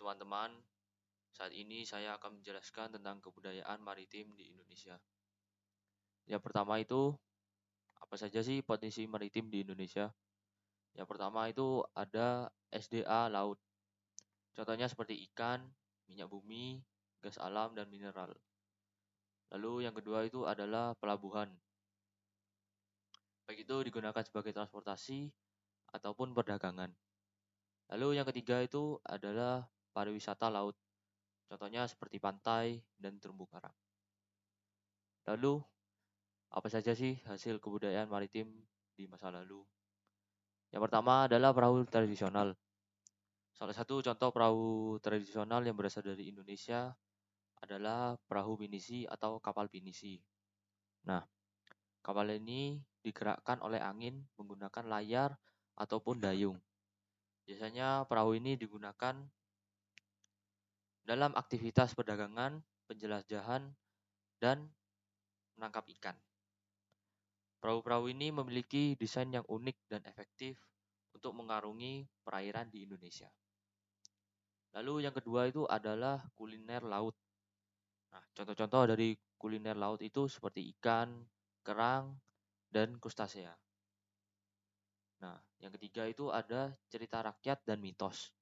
teman-teman, saat ini saya akan menjelaskan tentang kebudayaan maritim di Indonesia. Yang pertama itu, apa saja sih potensi maritim di Indonesia? Yang pertama itu ada SDA laut. Contohnya seperti ikan, minyak bumi, gas alam, dan mineral. Lalu yang kedua itu adalah pelabuhan. Baik itu digunakan sebagai transportasi ataupun perdagangan. Lalu yang ketiga itu adalah pariwisata laut. Contohnya seperti pantai dan terumbu karang. Lalu, apa saja sih hasil kebudayaan maritim di masa lalu? Yang pertama adalah perahu tradisional. Salah satu contoh perahu tradisional yang berasal dari Indonesia adalah perahu pinisi atau kapal pinisi. Nah, kapal ini digerakkan oleh angin menggunakan layar ataupun dayung. Biasanya perahu ini digunakan dalam aktivitas perdagangan, penjelajahan, dan menangkap ikan. Perahu-perahu ini memiliki desain yang unik dan efektif untuk mengarungi perairan di Indonesia. Lalu yang kedua itu adalah kuliner laut. Nah, contoh-contoh dari kuliner laut itu seperti ikan, kerang, dan krustasea. Nah, yang ketiga itu ada cerita rakyat dan mitos.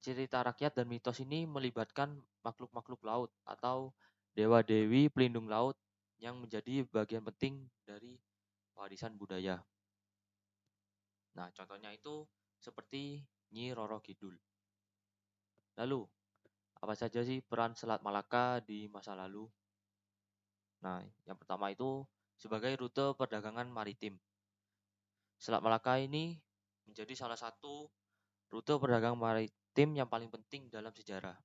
Cerita rakyat dan mitos ini melibatkan makhluk-makhluk laut atau dewa-dewi pelindung laut yang menjadi bagian penting dari warisan budaya. Nah, contohnya itu seperti Nyi Roro Kidul. Lalu, apa saja sih peran Selat Malaka di masa lalu? Nah, yang pertama itu sebagai rute perdagangan maritim. Selat Malaka ini menjadi salah satu rute perdagangan maritim yang paling penting dalam sejarah.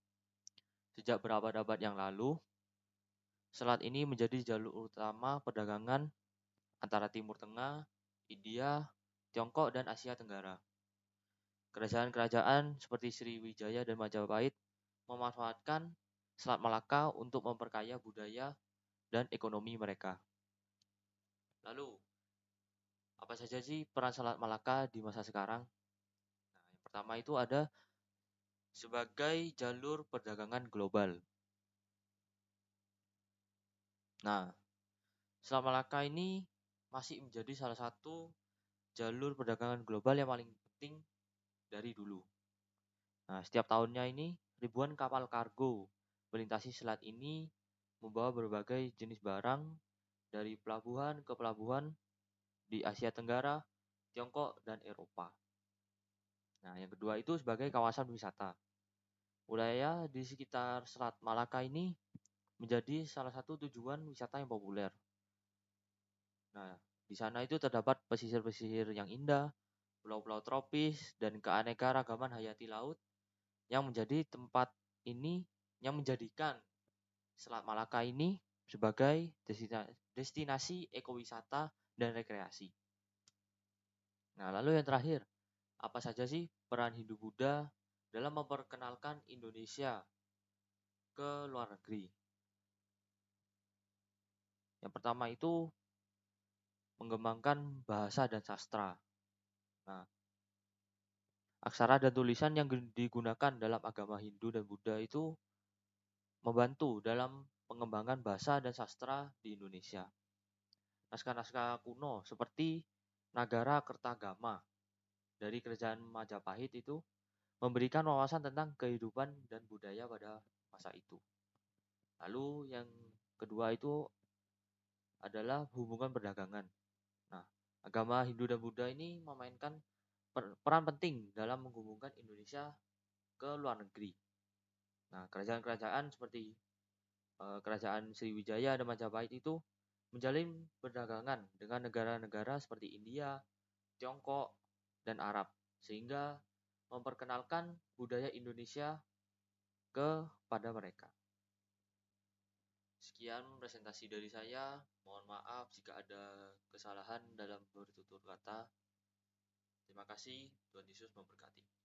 Sejak berabad-abad yang lalu, selat ini menjadi jalur utama perdagangan antara Timur Tengah, India, Tiongkok, dan Asia Tenggara. Kerajaan-kerajaan seperti Sriwijaya dan Majapahit memanfaatkan Selat Malaka untuk memperkaya budaya dan ekonomi mereka. Lalu, apa saja sih peran Selat Malaka di masa sekarang? Nah, yang pertama itu ada sebagai jalur perdagangan global. Nah, Selat Malaka ini masih menjadi salah satu jalur perdagangan global yang paling penting dari dulu. Nah, setiap tahunnya ini ribuan kapal kargo melintasi selat ini membawa berbagai jenis barang dari pelabuhan ke pelabuhan di Asia Tenggara, Tiongkok, dan Eropa. Nah, yang kedua itu sebagai kawasan wisata. Wilayah di sekitar Selat Malaka ini menjadi salah satu tujuan wisata yang populer. Nah, di sana itu terdapat pesisir-pesisir yang indah, pulau-pulau tropis, dan keanekaragaman hayati laut yang menjadi tempat ini yang menjadikan Selat Malaka ini sebagai destinasi ekowisata dan rekreasi. Nah, lalu yang terakhir, apa saja sih peran Hindu-Buddha dalam memperkenalkan Indonesia ke luar negeri? Yang pertama itu mengembangkan bahasa dan sastra. Nah, aksara dan tulisan yang digunakan dalam agama Hindu dan Buddha itu membantu dalam pengembangan bahasa dan sastra di Indonesia. Naskah-naskah kuno seperti Nagara Kertagama dari Kerajaan Majapahit itu memberikan wawasan tentang kehidupan dan budaya pada masa itu. Lalu yang kedua itu adalah hubungan perdagangan. Nah, agama Hindu dan Buddha ini memainkan peran penting dalam menghubungkan Indonesia ke luar negeri. Nah, kerajaan-kerajaan seperti kerajaan Sriwijaya dan Majapahit itu menjalin perdagangan dengan negara-negara seperti India, Tiongkok, dan Arab, sehingga memperkenalkan budaya Indonesia kepada mereka. Sekian presentasi dari saya. Mohon maaf jika ada kesalahan dalam bertutur kata. Terima kasih. Tuhan Yesus memberkati.